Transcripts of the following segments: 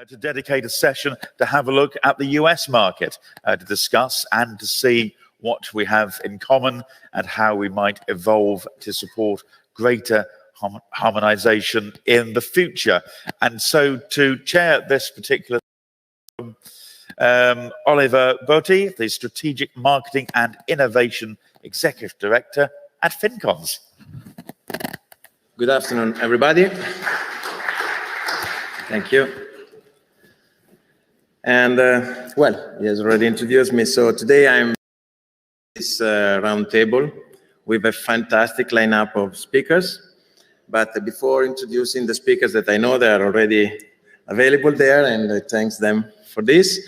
to dedicate a session to have a look at the US market, to discuss and to see what we have in common and how we might evolve to support greater harmonization in the future. And so to chair this particular Oliver Botti, the Strategic Marketing and Innovation Executive Director at FinCons. Good afternoon, everybody. Thank you. And well, he has already introduced me. So today I'm this roundtable with a fantastic lineup of speakers. But before introducing the speakers that I know they are already available there, and I thank them for this,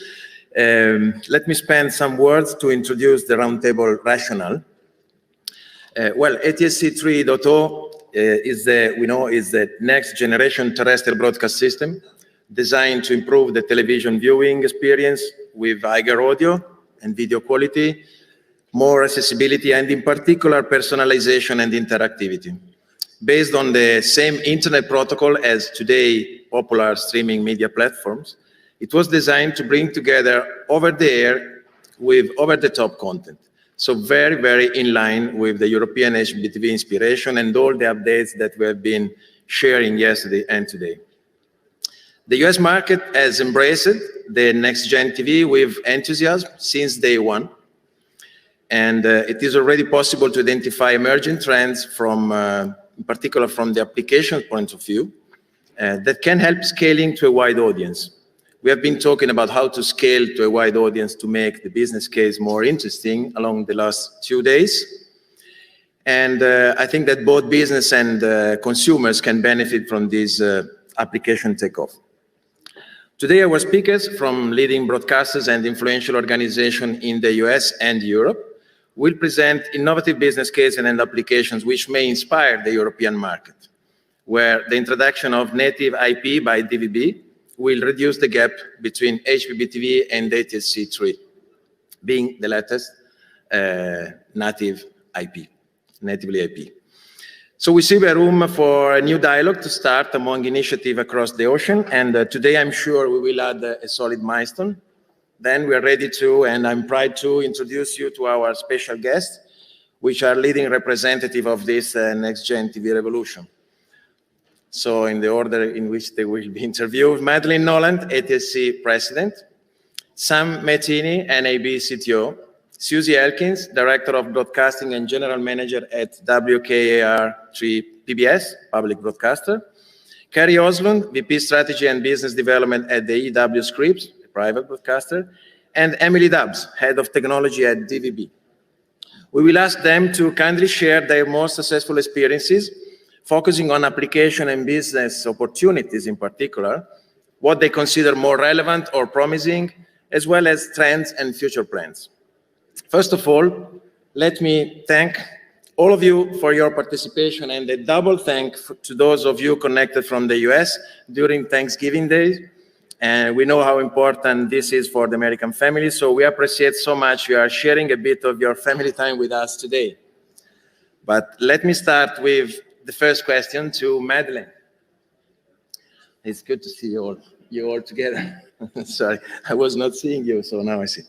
let me spend some words to introduce the roundtable rationale. Well, ATSC 3.0 is the next generation terrestrial broadcast system designed to improve the television viewing experience with higher audio and video quality, more accessibility, and in particular, personalization and interactivity. Based on the same internet protocol as today popular streaming media platforms, it was designed to bring together over-the-air with over-the-top content. So very, very in line with the European HbbTV inspiration and all the updates that we have been sharing yesterday and today. The US market has embraced the next-gen TV with enthusiasm since day one. And it is already possible to identify emerging trends from, in particular from the application point of view, that can help scaling to a wide audience. We have been talking about how to scale to a wide audience to make the business case more interesting along the last 2 days. And I think that both business and consumers can benefit from this application takeoff. Today, our speakers from leading broadcasters and influential organizations in the US and Europe will present innovative business cases and applications which may inspire the European market, where the introduction of native IP by DVB will reduce the gap between HbbTV and ATSC3, being the latest natively IP. So we see a room for a new dialogue to start among initiatives across the ocean, and today I'm sure we will add a solid milestone. Then we are ready to, and I'm proud to introduce you to our special guests, which are leading representative of this next-gen TV revolution. So in the order in which they will be interviewed, Madeleine Noland, ATSC President, Sam Mettini, NAB CTO, Susie Elkins, Director of Broadcasting and General Manager at WKAR3 PBS, Public Broadcaster, Carrie Oslund, VP Strategy and Business Development at the EW Scripps, a private broadcaster, and Emily Dubs, Head of Technology at DVB. We will ask them to kindly share their most successful experiences, focusing on application and business opportunities in particular, what they consider more relevant or promising, as well as trends and future plans. First of all, let me thank all of you for your participation, and a double thank to those of you connected from the US during Thanksgiving Day. And we know how important this is for the American family, so we appreciate so much you are sharing a bit of your family time with us today. But let me start with the first question to Madeleine. It's good to see you all together. Sorry, I was not seeing you, so now I see.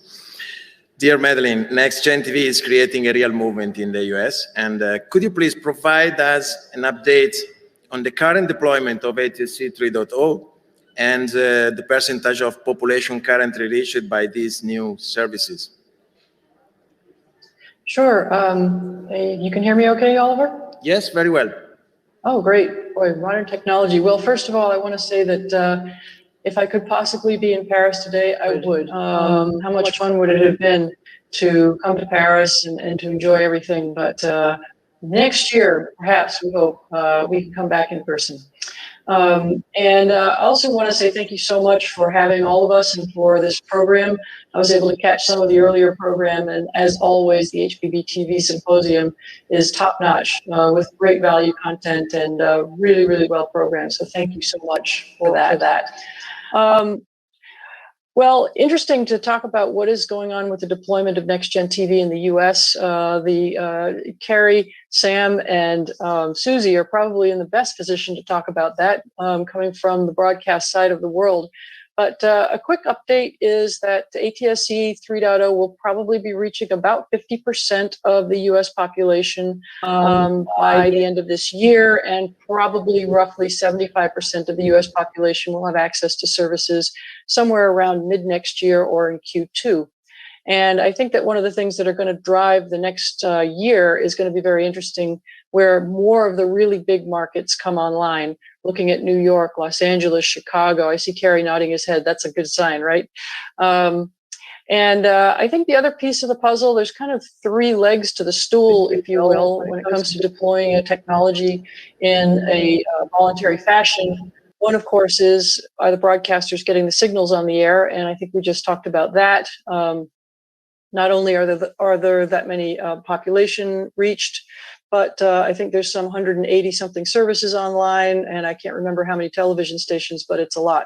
Dear Madeleine, Next-Gen TV is creating a real movement in the US, and could you please provide us an update on the current deployment of ATSC 3.0 and the percentage of population currently reached by these new services? Sure. You can hear me okay, Oliver? Yes, very well. Oh, great. Boy, modern technology. Well, first of all, I want to say that if I could possibly be in Paris today, I would. How much fun would it have been to come to Paris and to enjoy everything? But next year, perhaps, we hope we can come back in person. And I also want to say thank you so much for having all of us and for this program. I was able to catch some of the earlier program, and as always, the HbbTV Symposium is top-notch with great value content and really, really well programmed. So thank you so much for that. Well, interesting to talk about what is going on with the deployment of Next-Gen TV in the US. Carrie, Sam, and Susie are probably in the best position to talk about that, coming from the broadcast side of the world. But a quick update is that ATSC 3.0 will probably be reaching about 50% of the US population by the end of this year, and probably roughly 75% of the US population will have access to services somewhere around mid next year or in Q2. And I think that one of the things that are going to drive the next year is going to be very interesting, where more of the really big markets come online. Looking at New York, Los Angeles, Chicago. I see Kerry nodding his head. That's a good sign, right? I think the other piece of the puzzle, there's kind of three legs to the stool, if you will, when it comes to deploying a technology in a voluntary fashion. One, of course, is are the broadcasters getting the signals on the air? And I think we just talked about that. Not only are there that many population reached, but I think there's some 180 something services online, and I can't remember how many television stations, but it's a lot.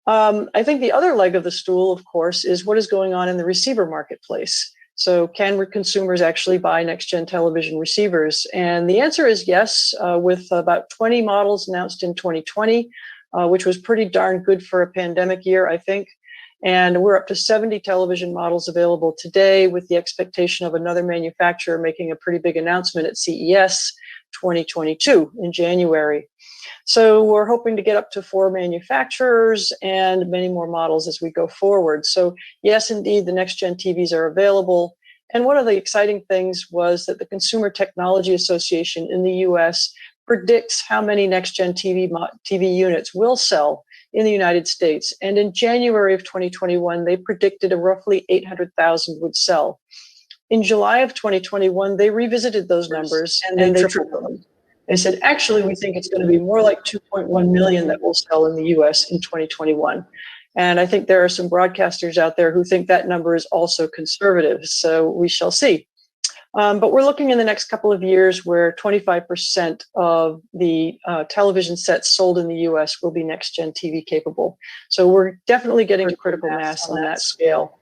I think the other leg of the stool, of course, is what is going on in the receiver marketplace. So can consumers actually buy next-gen television receivers? And the answer is yes, with about 20 models announced in 2020, which was pretty darn good for a pandemic year, I think. And we're up to 70 television models available today, with the expectation of another manufacturer making a pretty big announcement at CES 2022 in January. So we're hoping to get up to 4 manufacturers and many more models as we go forward. So yes, indeed, the next-gen TVs are available. And one of the exciting things was that the Consumer Technology Association in the US predicts how many next-gen TV units will sell in the United States. And in January of 2021, they predicted a roughly 800,000 would sell. In July of 2021, they revisited those numbers and they tripled them. They said, actually, we think it's going to be more like 2.1 million that will sell in the US in 2021. And I think there are some broadcasters out there who think that number is also conservative. So we shall see. But we're looking in the next couple of years where 25% of the television sets sold in the US will be next-gen TV capable. So we're definitely getting to critical mass on that scale.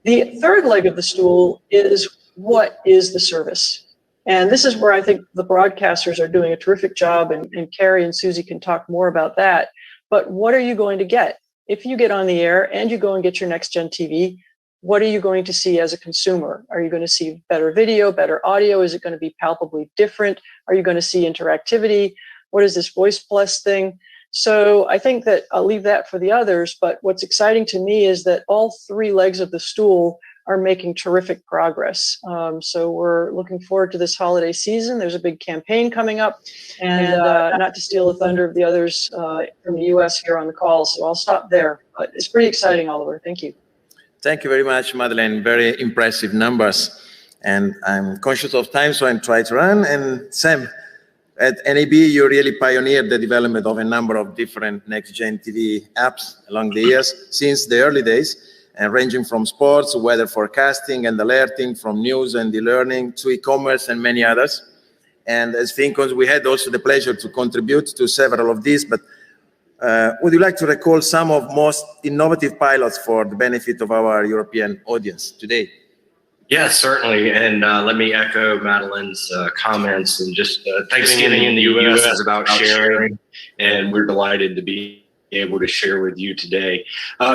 The third leg of the stool is, what is the service? And this is where I think the broadcasters are doing a terrific job, and Kerry and Susie can talk more about that. But what are you going to get? If you get on the air and you go and get your next-gen TV, what are you going to see as a consumer? Are you going to see better video, better audio? Is it going to be palpably different? Are you going to see interactivity? What is this Voice Plus thing? So I think that I'll leave that for the others, but what's exciting to me is that all three legs of the stool are making terrific progress. So we're looking forward to this holiday season. There's a big campaign coming up, and not to steal the thunder of the others from the US here on the call, so I'll stop there. But it's pretty exciting, Oliver. Thank you. Thank you very much, Madeleine. Very impressive numbers. And I'm conscious of time, so I'm trying to run. And Sam, at NAB, you really pioneered the development of a number of different next-gen TV apps along the years, since the early days, and ranging from sports, weather forecasting and alerting, from news and e-learning to e-commerce and many others. And as Fincons, we had also the pleasure to contribute to several of these, but would you like to recall some of most innovative pilots for the benefit of our European audience today? Yes, certainly. And let me echo Madeleine's comments, and just Thanksgiving in the US is about sharing, and we're delighted to be able to share with you today.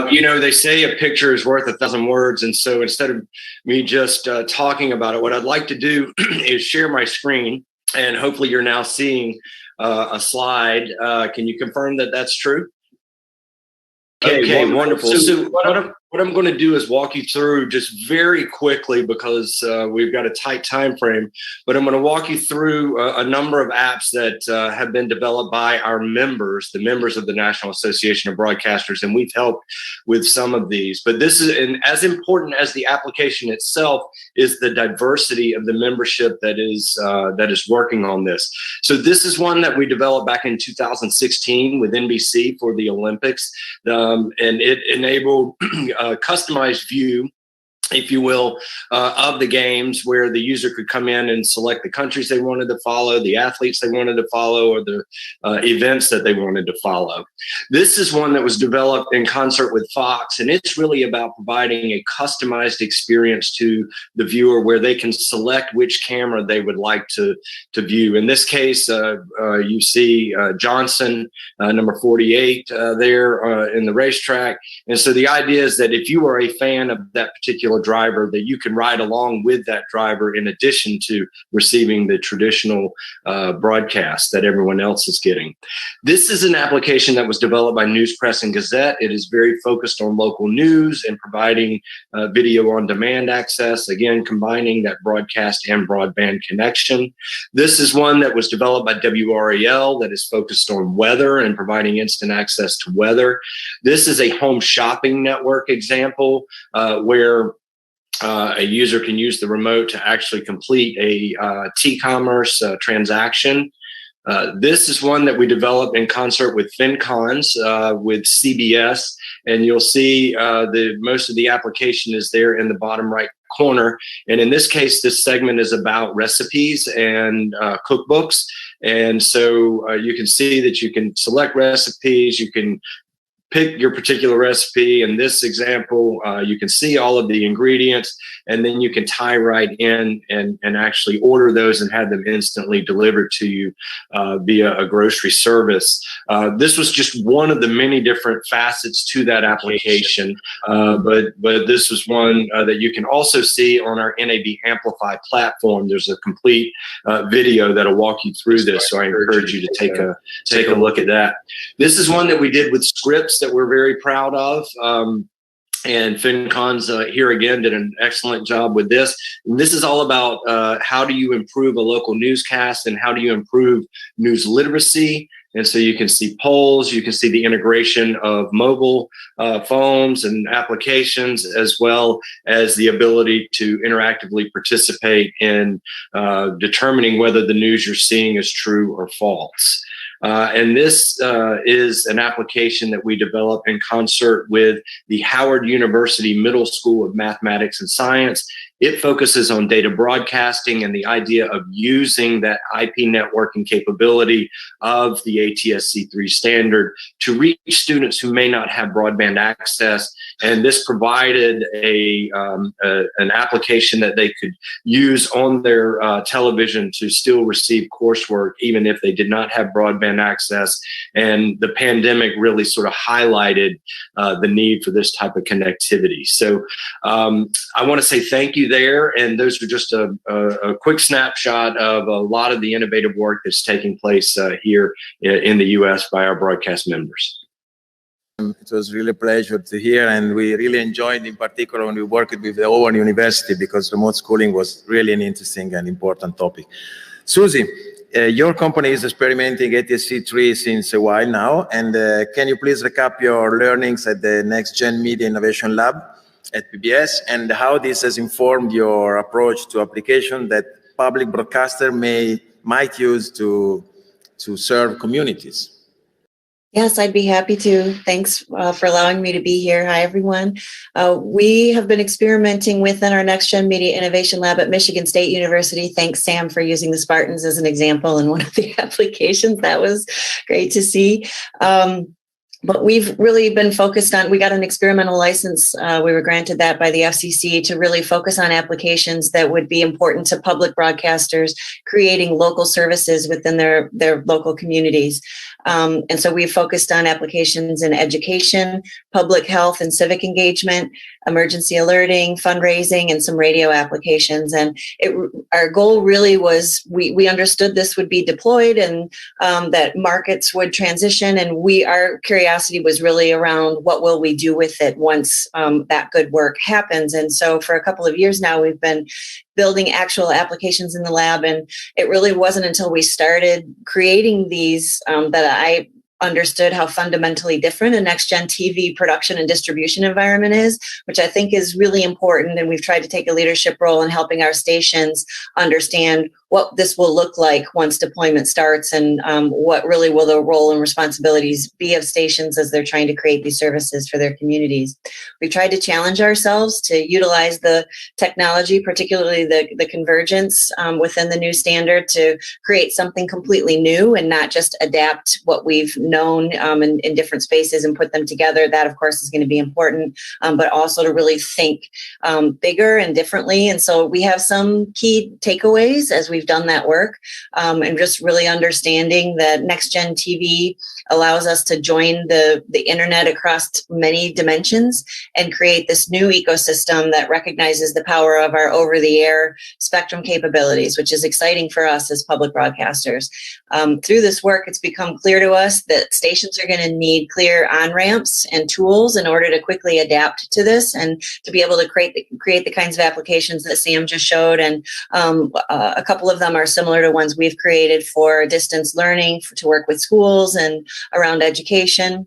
You know, they say a picture is worth 1,000 words. And so instead of me just talking about it, what I'd like to do is share my screen, and hopefully you're now seeing a slide. Can you confirm that that's true? Okay, wonderful. So what I'm going to do is walk you through just very quickly, because we've got a tight time frame, but I'm going to walk you through a number of apps that have been developed by our members, the members of the National Association of Broadcasters, and we've helped with some of these. But this is, and as important as the application itself is the diversity of the membership that is working on this. So this is one that we developed back in 2016 with NBC for the Olympics, and it enabled a customized view if you will, of the games, where the user could come in and select the countries they wanted to follow, the athletes they wanted to follow, or the events that they wanted to follow. This is one that was developed in concert with Fox, and it's really about providing a customized experience to the viewer where they can select which camera they would like to view. In this case, you see Johnson, number 48 there in the racetrack. And so the idea is that if you are a fan of that particular driver, that you can ride along with that driver in addition to receiving the traditional broadcast that everyone else is getting. This is an application that was developed by News Press and Gazette. It is very focused on local news and providing video on demand access, again, combining that broadcast and broadband connection. This is one that was developed by WRAL that is focused on weather and providing instant access to weather. This is a home shopping network example where a user can use the remote to actually complete a T-commerce transaction. This is one that we developed in concert with FinCons with CBS, and you'll see most of the application is there in the bottom right corner. And in this case, this segment is about recipes and cookbooks. And so you can see that you can select recipes, you can pick your particular recipe. In this example, you can see all of the ingredients, and then you can tie right in and actually order those and have them instantly delivered to you via a grocery service. This was just one of the many different facets to that application, but this was one that you can also see on our NAB Amplify platform. There's a complete video that'll walk you through this, so I encourage you to take a look at that. This is one that we did with scripts that we're very proud of. And FinCons here again did an excellent job with this. And this is all about how do you improve a local newscast and how do you improve news literacy. And so you can see polls, you can see the integration of mobile phones and applications, as well as the ability to interactively participate in determining whether the news you're seeing is true or false. And this is an application that we developed in concert with the Howard University Middle School of Mathematics and Science. It focuses on data broadcasting and the idea of using that IP networking capability of the ATSC3 standard to reach students who may not have broadband access. And this provided an application that they could use on their television to still receive coursework, even if they did not have broadband access. And the pandemic really sort of highlighted the need for this type of connectivity. So I want to say thank you there. And those are just a quick snapshot of a lot of the innovative work that's taking place here in the U.S. by our broadcast members. It was really a pleasure to hear, and we really enjoyed, in particular, when we worked with the Auburn University, because remote schooling was really an interesting and important topic. Susie, your company is experimenting ATSC3 since a while now, and can you please recap your learnings at the Next Gen Media Innovation Lab at PBS, and how this has informed your approach to application that public broadcaster might use to serve communities? Yes, I'd be happy to. Thanks for allowing me to be here. Hi, everyone. We have been experimenting within our Next Gen Media Innovation Lab at Michigan State University. Thanks, Sam, for using the Spartans as an example in one of the applications. That was great to see. But we've really been focused on, we got an experimental license. We were granted that by the FCC to really focus on applications that would be important to public broadcasters, creating local services within their local communities. And so we focused on applications in education, public health and civic engagement, emergency alerting, fundraising, and some radio applications. And our goal really was, we understood this would be deployed and that markets would transition. And our curiosity was really around what will we do with it once that good work happens. And so for a couple of years now, we've been building actual applications in the lab. And it really wasn't until we started creating these that I understood how fundamentally different a next-gen TV production and distribution environment is, which I think is really important. And we've tried to take a leadership role in helping our stations understand what this will look like once deployment starts, and what really will the role and responsibilities be of stations as they're trying to create these services for their communities. We've tried to challenge ourselves to utilize the technology, particularly the convergence within the new standard, to create something completely new and not just adapt what we've known in different spaces and put them together. That, of course, is going to be important, but also to really think bigger and differently. And so we have some key takeaways as we've done that work, and just really understanding that next-gen TV allows us to join the internet across many dimensions and create this new ecosystem that recognizes the power of our over-the-air spectrum capabilities, which is exciting for us as public broadcasters. Through this work, it's become clear to us that stations are going to need clear on-ramps and tools in order to quickly adapt to this and to be able to create the kinds of applications that Sam just showed. And a couple of them are similar to ones we've created for distance learning, to work with schools and around education.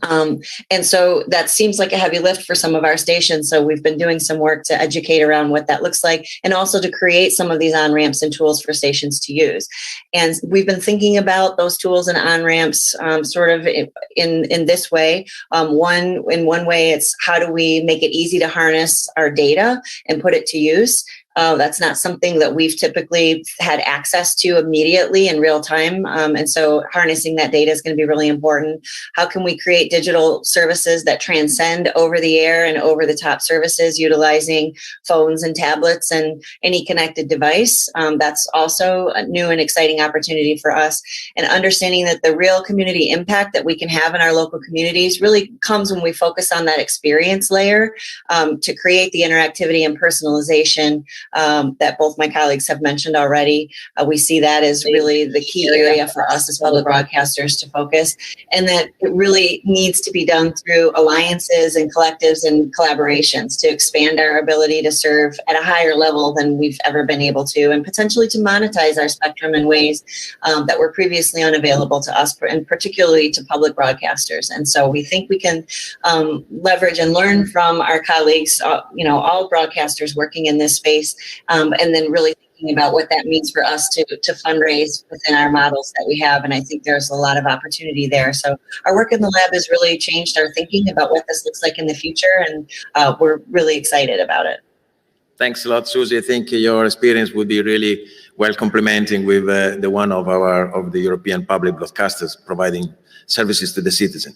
And so that seems like a heavy lift for some of our stations. So we've been doing some work to educate around what that looks like, and also to create some of these on-ramps and tools for stations to use. And we've been thinking about those tools and on-ramps sort of in this way. In one way, it's how do we make it easy to harness our data and put it to use? That's not something that we've typically had access to immediately in real time. And so harnessing that data is going to be really important. How can we create digital services that transcend over the air and over the top services utilizing phones and tablets and any connected device? That's also a new and exciting opportunity for us. And understanding that the real community impact that we can have in our local communities really comes when we focus on that experience layer to create the interactivity and personalization that both my colleagues have mentioned already. We see that as really the key area for us as public broadcasters to focus, and that it really needs to be done through alliances and collectives and collaborations to expand our ability to serve at a higher level than we've ever been able to, and potentially to monetize our spectrum in ways that were previously unavailable to us, and particularly to public broadcasters. And so we think we can leverage and learn from our colleagues, all broadcasters working in this space, and then really thinking about what that means for us to fundraise within our models that we have. And I think there's a lot of opportunity there. So our work in the lab has really changed our thinking about what this looks like in the future, and we're really excited about it. Thanks a lot, Susie. I think your experience would be really well complementing with the one of the European public broadcasters providing services to the citizen.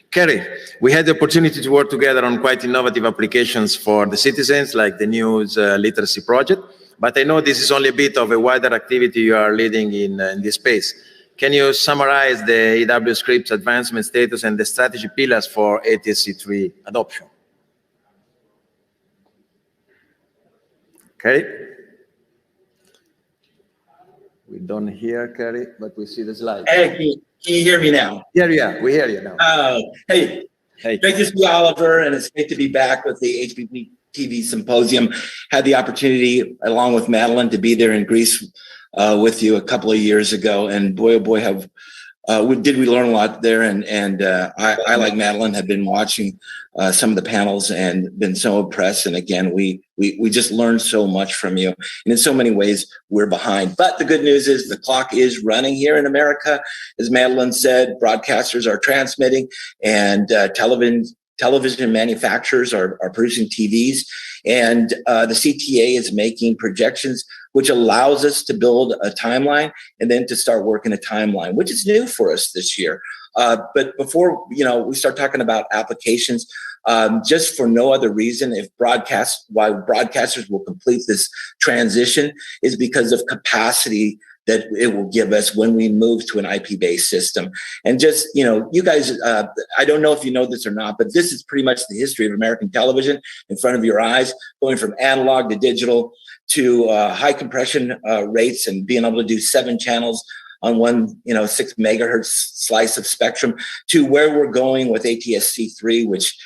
Kerry, we had the opportunity to work together on quite innovative applications for the citizens, like the news literacy project, but I know this is only a bit of a wider activity you are leading in this space. Can you summarize the EW script's advancement status and the strategy pillars for ATSC3 adoption? Kerry? We don't hear Kerry, but we see the slide. Hey, can you hear me now? Yeah, we hear you now. Hey, great to see Oliver, and it's great to be back with the HbbTV Symposium. Had the opportunity, along with Madeline, to be there in Greece with you a couple of years ago, and boy, oh boy, did we learn a lot there. And I, like Madeline, have been watching some of the panels and been so impressed. And again, we just learned so much from you. And in so many ways, we're behind. But the good news is the clock is running here in America. As Madeline said, broadcasters are transmitting, and television manufacturers are producing TVs. And the CTA is making projections, which allows us to build a timeline and then to start working a timeline, which is new for us this year. But before we start talking about applications, just for no other reason, why broadcasters will complete this transition is because of capacity that it will give us when we move to an IP-based system. And just, you guys, I don't know if you know this or not, but this is pretty much the history of American television in front of your eyes, going from analog to digital to high compression rates and being able to do 7 channels on one 6 megahertz slice of spectrum, to where we're going with ATSC3, which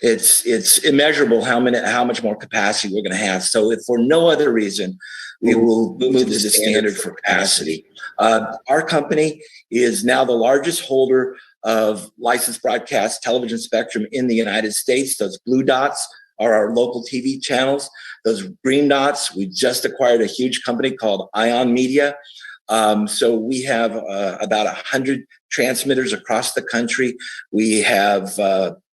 it's immeasurable how much more capacity we're going to have. So if for no other reason, we will move to the standard for capacity. Our company is now the largest holder of licensed broadcast television spectrum in the United States. Those blue dots are our local TV channels. Those green dots, we just acquired a huge company called Ion Media. So we have about 100 transmitters across the country. We have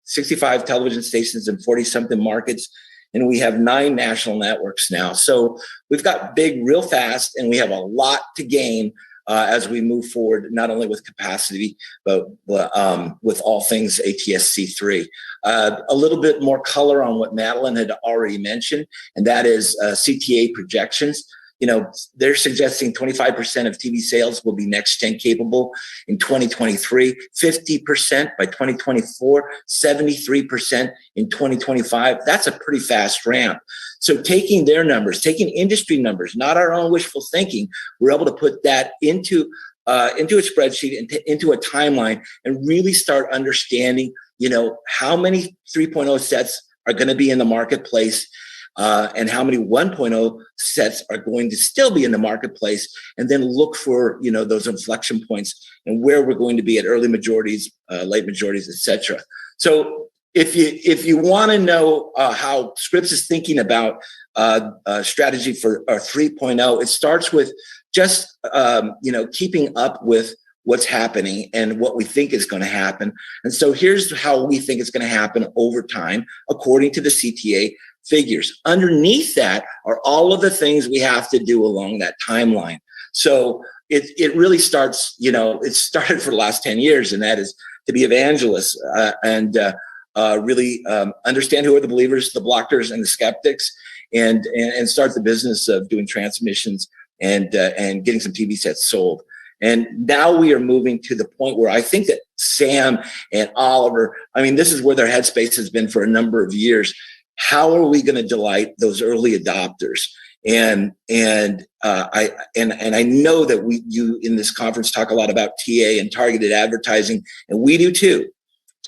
65 television stations in 40-something markets, and we have 9 national networks now. So we've got big real fast, and we have a lot to gain as we move forward, not only with capacity, but with all things ATSC3. A little bit more color on what Madeline had already mentioned, and that is CTA projections. You know, they're suggesting 25% of TV sales will be next-gen capable in 2023, 50% by 2024, 73% in 2025. That's a pretty fast ramp. So taking their numbers, taking industry numbers, not our own wishful thinking, we're able to put that into a spreadsheet and into a timeline and really start understanding, you know, how many 3.0 sets are going to be in the marketplace, and how many 1.0 sets are going to still be in the marketplace, and then look for, you know, those inflection points and where we're going to be at early majorities, late majorities, etc. So if you want to know how Scripps is thinking about strategy for 3.0, it starts with just you know, keeping up with what's happening and what we think is going to happen. And so here's how we think it's going to happen over time, according to the CTA figures. Underneath that are all of the things we have to do along that timeline. So it really starts, you know, it started for the last 10 years, and that is to be evangelists and really understand who are the believers, the blockers, and the skeptics, and start the business of doing transmissions and getting some TV sets sold. And now we are moving to the point where I think that Sam and Oliver, I mean, this is where their headspace has been for a number of years. How are we going to delight those early adopters? And I know that you in this conference talk a lot about TA and targeted advertising, and we do too.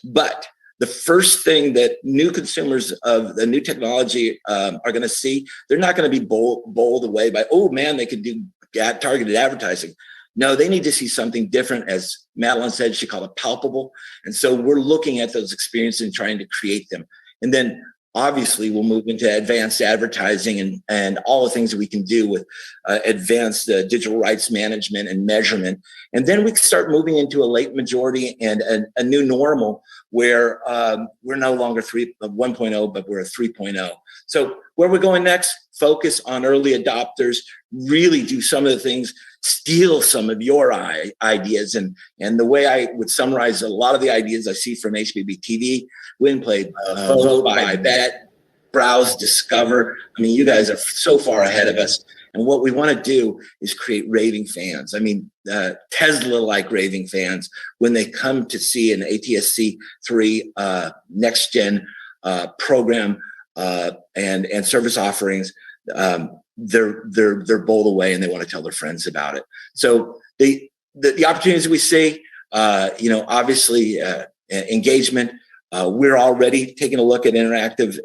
But the first thing that new consumers of the new technology are going to see, they're not going to be bowled away by, oh man, they could do targeted advertising. No, they need to see something different. As Madeline said, she called it palpable. And so we're looking at those experiences and trying to create them. And then obviously we'll move into advanced advertising and all the things that we can do with advanced digital rights management and measurement. And then we can start moving into a late majority and a new normal where we're no longer 1.0, but we're a 3.0. So where we're going next, focus on early adopters, really do some of the things, steal some of your ideas. And the way I would summarize a lot of the ideas I see from HbbTV, win, play, vote, buy, bet, browse, discover. I mean, you guys are so far ahead of us. And what we want to do is create raving fans. I mean, Tesla-like raving fans when they come to see an ATSC3 next-gen program and service offerings. They're bowled away and they want to tell their friends about it. So the opportunities we see, you know, obviously engagement. We're already taking a look at interactive.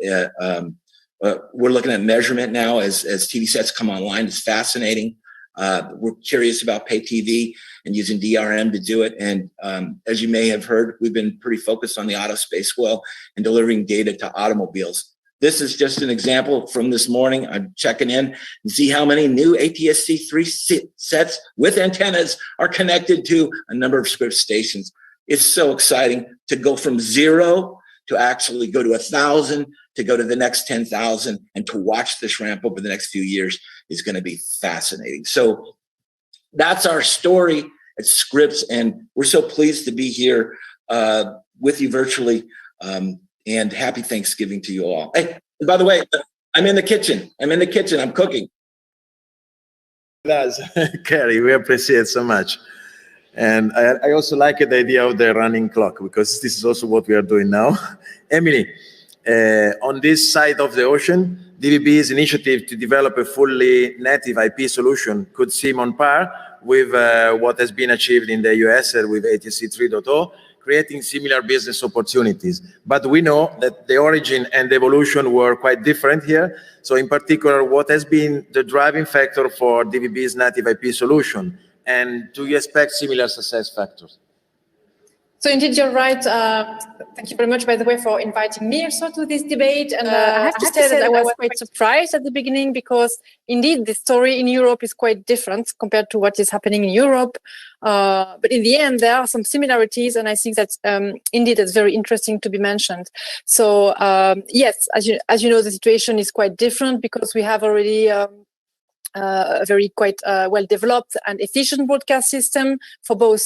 We're looking at measurement now as TV sets come online. It's fascinating. We're curious about pay TV and using DRM to do it. And as you may have heard, we've been pretty focused on the auto space well and delivering data to automobiles. This is just an example from this morning. I'm checking in and see how many new ATSC3 sets with antennas are connected to a number of Scripps stations. It's so exciting to go from 0 to actually go to 1,000, to go to the next 10,000, and to watch this ramp over the next few years is going to be fascinating. So that's our story at Scripps, and we're so pleased to be here with you virtually. And happy Thanksgiving to you all. Hey, by the way, I'm in the kitchen. I'm cooking. That's Kerry, we appreciate so much. And I also like the idea of the running clock, because this is also what we are doing now. Emily, on this side of the ocean, DVB's initiative to develop a fully native IP solution could seem on par with what has been achieved in the US with ATSC 3.0, creating similar business opportunities. But we know that the origin and evolution were quite different here. So in particular, what has been the driving factor for DVB's native IP solution? And do you expect similar success factors? So indeed, you're right. Thank you very much, by the way, for inviting me also to this debate. And I have to say that I was quite surprised at the beginning, because indeed the story in Europe is quite different compared to what is happening in Europe. But in the end, there are some similarities, and I think that indeed it's very interesting to be mentioned. So yes, as you know, the situation is quite different, because we have already a very quite well-developed and efficient broadcast system for both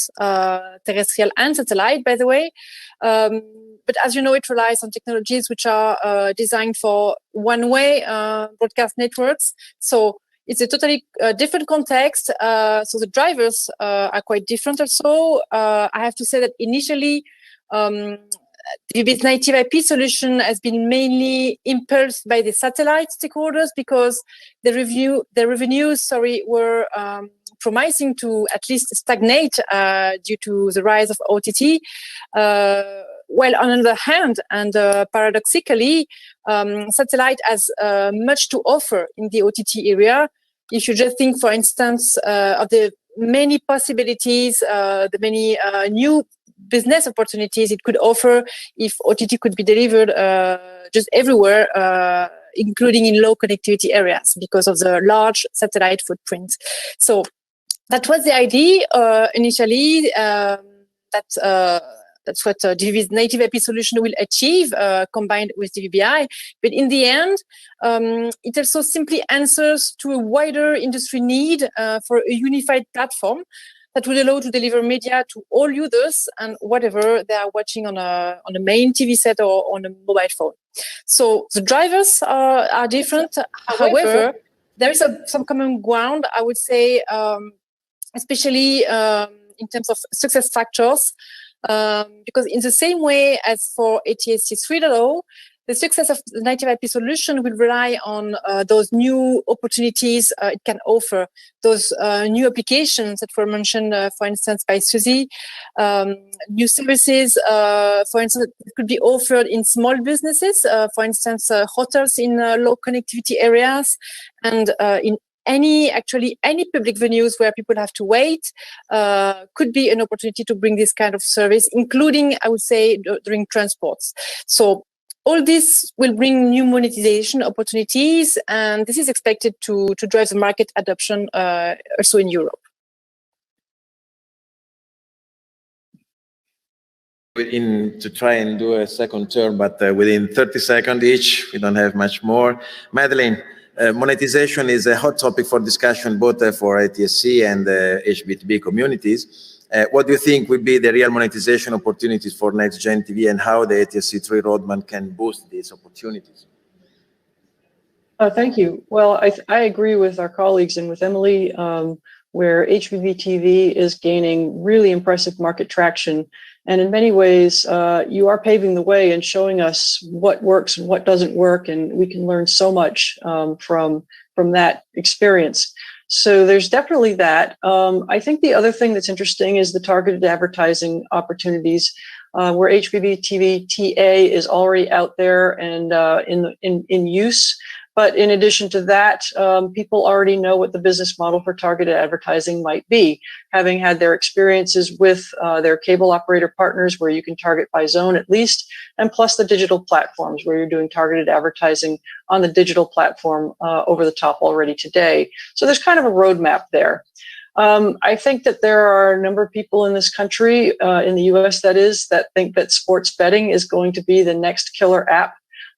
terrestrial and satellite, by the way. But as you know, it relies on technologies which are designed for one-way broadcast networks. So it's a totally different context. So the drivers are quite different also. I have to say that initially, DVB's native IP solution has been mainly impulsed by the satellite stakeholders, because the revenues were promising to at least stagnate due to the rise of OTT. While on the other hand, and paradoxically, satellite has much to offer in the OTT area. If you just think, for instance, of the many possibilities, the many new business opportunities it could offer if OTT could be delivered just everywhere, including in low connectivity areas, because of the large satellite footprint. So that was the idea initially. That's what DVB's native IP solution will achieve, combined with DVB-I. But in the end, it also simply answers to a wider industry need for a unified platform that will allow to deliver media to all users and whatever they are watching on a main TV set or on a mobile phone. So the drivers are different. However, there is some common ground, I would say, especially in terms of success factors, because in the same way as for ATSC 3.0, the success of the native IP solution will rely on those new opportunities it can offer, those new applications that were mentioned, for instance, by Susie, new services, for instance, that could be offered in small businesses, for instance, hotels in low connectivity areas, and in any public venues where people have to wait, could be an opportunity to bring this kind of service, including, I would say, during transports. So all this will bring new monetization opportunities, and this is expected to drive the market adoption also in Europe. To try and do a second turn, but within 30 seconds each, we don't have much more. Madeline, monetization is a hot topic for discussion both for ATSC and HbbTV communities. What do you think would be the real monetization opportunities for next-gen TV, and how the ATSC 3 roadmap can boost these opportunities? Thank you. Well, I agree with our colleagues and with Emily, where HbbTV is gaining really impressive market traction. And in many ways, you are paving the way and showing us what works and what doesn't work, and we can learn so much from that experience. So there's definitely that. I think the other thing that's interesting is the targeted advertising opportunities, where HbbTV TA is already out there and in use. But in addition to that, people already know what the business model for targeted advertising might be, having had their experiences with their cable operator partners, where you can target by zone at least, and plus the digital platforms where you're doing targeted advertising on the digital platform over the top already today. So there's kind of a roadmap there. I think that there are a number of people in this country, in the US that think that sports betting is going to be the next killer app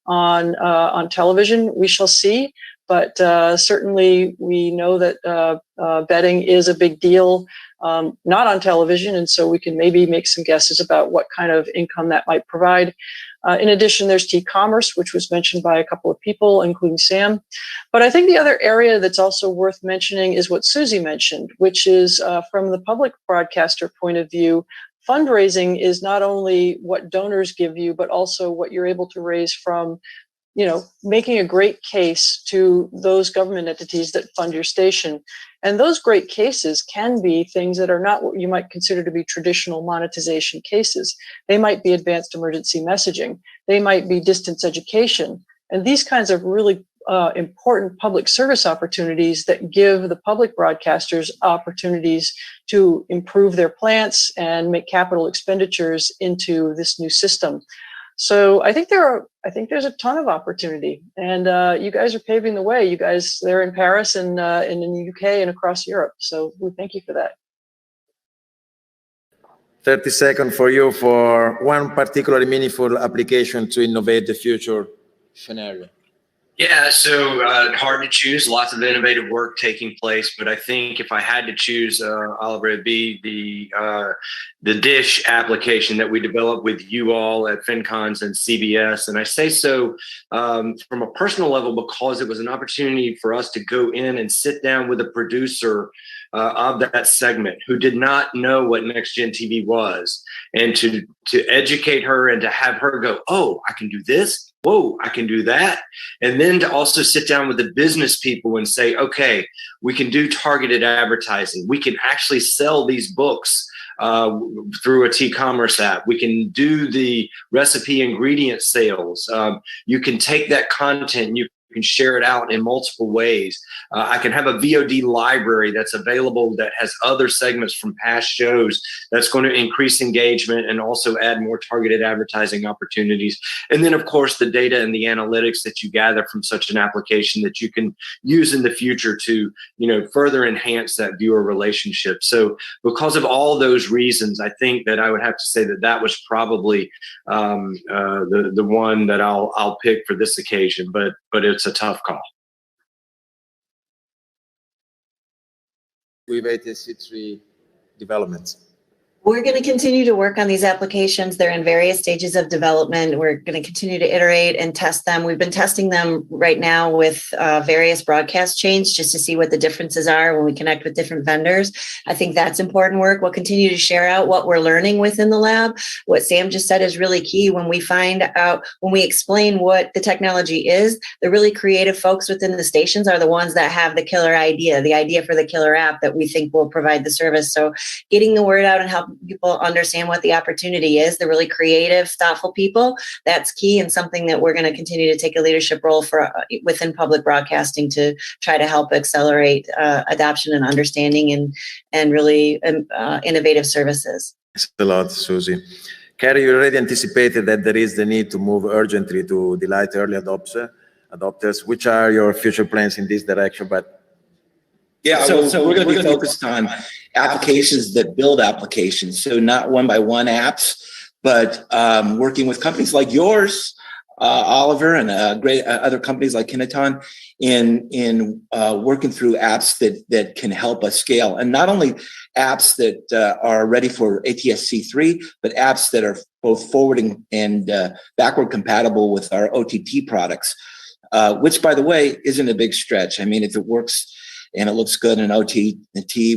on television. We shall see, but certainly we know that betting is a big deal, not on television, and so we can maybe make some guesses about what kind of income that might provide. In addition, there's T-commerce, which was mentioned by a couple of people, including Sam. But I think the other area that's also worth mentioning is what Susie mentioned, which is from the public broadcaster point of view, fundraising is not only what donors give you, but also what you're able to raise from making a great case to those government entities that fund your station. And those great cases can be things that are not what you might consider to be traditional monetization cases. They might be advanced emergency messaging. They might be distance education. And these kinds of really important public service opportunities that give the public broadcasters opportunities to improve their plants and make capital expenditures into this new system. So I think there's a ton of opportunity, and you guys are paving the way. You guys, they're in Paris and in the UK and across Europe. So we thank you for that. 30 seconds for you for one particularly meaningful application to innovate the future scenario. Yeah, so hard to choose. Lots of innovative work taking place, but I think if I had to choose, Oliver, it'd be the Dish application that we developed with you all at FinCons and CBS. And I say so from a personal level because it was an opportunity for us to go in and sit down with a producer of that segment who did not know what Next Gen TV was, and to educate her and to have her go, oh, I can do this. Whoa, I can do that. And then to also sit down with the business people and say, okay, we can do targeted advertising. We can actually sell these books through a T-commerce app. We can do the recipe ingredient sales. You can take that content and you can share it out in multiple ways. I can have a VOD library that's available that has other segments from past shows that's going to increase engagement and also add more targeted advertising opportunities. And then, of course, the data and the analytics that you gather from such an application that you can use in the future to, further enhance that viewer relationship. So because of all those reasons, I think that I would have to say that that was probably the one that I'll pick for this occasion, but it's a tough call. With ATSC3 developments. We're going to continue to work on these applications. They're in various stages of development. We're going to continue to iterate and test them. We've been testing them right now with various broadcast chains just to see what the differences are when we connect with different vendors. I think that's important work. We'll continue to share out what we're learning within the lab. What Sam just said is really key. When we find out, when we explain what the technology is, the really creative folks within the stations are the ones that have the killer idea, the idea for the killer app that we think will provide the service. So getting the word out and help people understand what the opportunity is, the really creative, thoughtful people, that's key, and something that we're going to continue to take a leadership role for within public broadcasting to try to help accelerate adoption and understanding and really innovative services. Thanks a lot, Susie. Carrie, you already anticipated that there is the need to move urgently to delight early adopters. Which are your future plans in this direction? Yeah, so we're going to be focused on applications that build applications. So not one-by-one apps, but working with companies like yours, Oliver, and great other companies like Kineton in working through apps that can help us scale. And not only apps that are ready for ATSC3, but apps that are both forwarding and backward compatible with our OTT products, which, by the way, isn't a big stretch. I mean, if it works and it looks good in OTT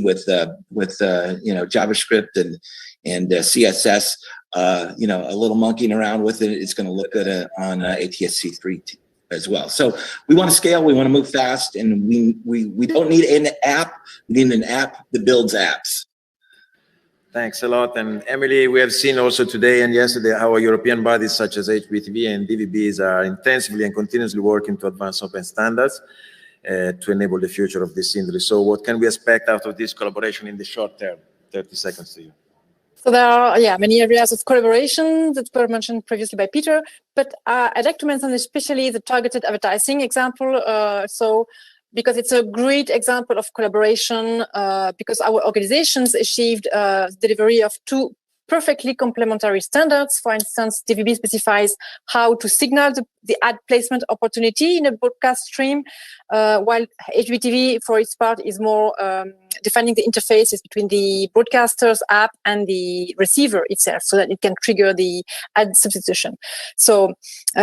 with JavaScript and CSS, a little monkeying around with it, it's going to look good on ATSC3 as well. So we want to scale, we want to move fast, and we don't need an app. We need an app that builds apps. Thanks a lot. And Emily, we have seen also today and yesterday how European bodies such as HbbTV and DVBs are intensively and continuously working to advance open standards to enable the future of this industry. So what can we expect out of this collaboration in the short term? 30 seconds to you. So there are, many areas of collaboration that were mentioned previously by Peter, but I'd like to mention especially the targeted advertising example. Because it's a great example of collaboration, because our organizations achieved delivery of two perfectly complementary standards. For instance, DVB specifies how to signal the ad placement opportunity in a broadcast stream, while HbbTV, for its part, is more defining the interfaces between the broadcaster's app and the receiver itself, so that it can trigger the ad substitution. So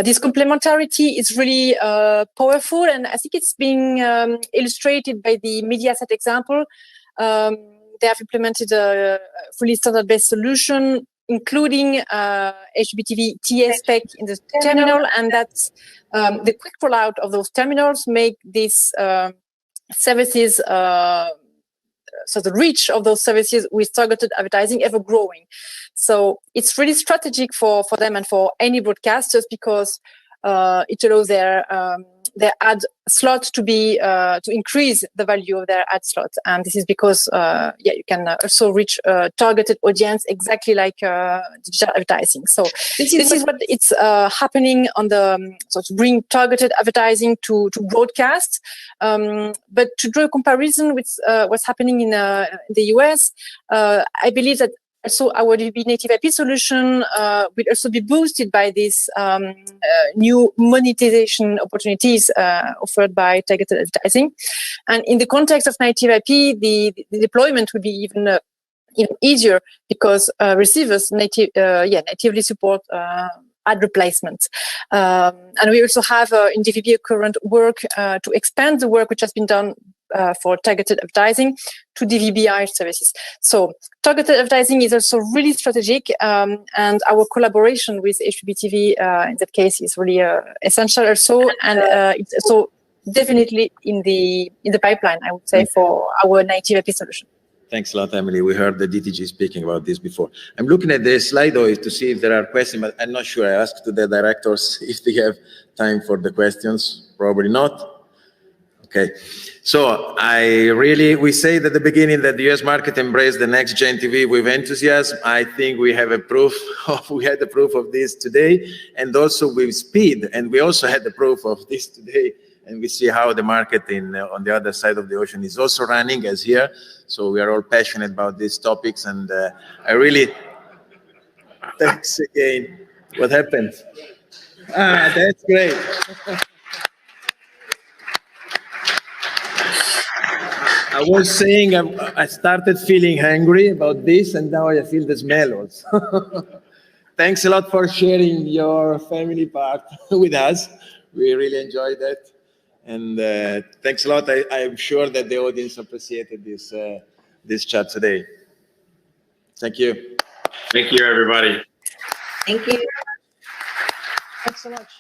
this complementarity is really powerful, and I think it's being illustrated by the Mediaset example. They have implemented a fully standard-based solution including HbbTV TS spec in the terminal, and that's the quick rollout of those terminals make these services, so the reach of those services with targeted advertising ever growing. So it's really strategic for them and for any broadcasters, because it allows their ad slot to be to increase the value of their ad slot, and this is because you can also reach a targeted audience exactly like digital advertising. So this is what it's happening on the so to bring targeted advertising to broadcast. But to draw a comparison with what's happening in the US, I believe that also our native IP solution will also be boosted by these new monetization opportunities offered by targeted advertising. And in the context of native IP, the deployment will be even easier, because receivers natively support ad replacement. And we also have in DVB current work to expand the work which has been done for targeted advertising to DVBI services. So targeted advertising is also really strategic, and our collaboration with HbbTV in that case is really essential also, and it's also definitely in the pipeline, I would say, for our native IP solution. Thanks a lot, Emily. We heard the DTG speaking about this before. I'm looking at the slide to see if there are questions, but I'm not sure. I asked to the directors if they have time for the questions. Probably not. Okay. So we said at the beginning that the US market embraced the next gen TV with enthusiasm. I think we have we had the proof of this today, and also with speed. And we also had the proof of this today. And we see how the market on the other side of the ocean is also running as here. So we are all passionate about these topics. And I really, thanks again. What happened? That's great. I was saying I started feeling hungry about this, and now I feel the smell also. Thanks a lot for sharing your family part with us. We really enjoyed that. And thanks a lot. I'm sure that the audience appreciated this chat today. Thank you. Thank you, everybody. Thank you. Thanks so much.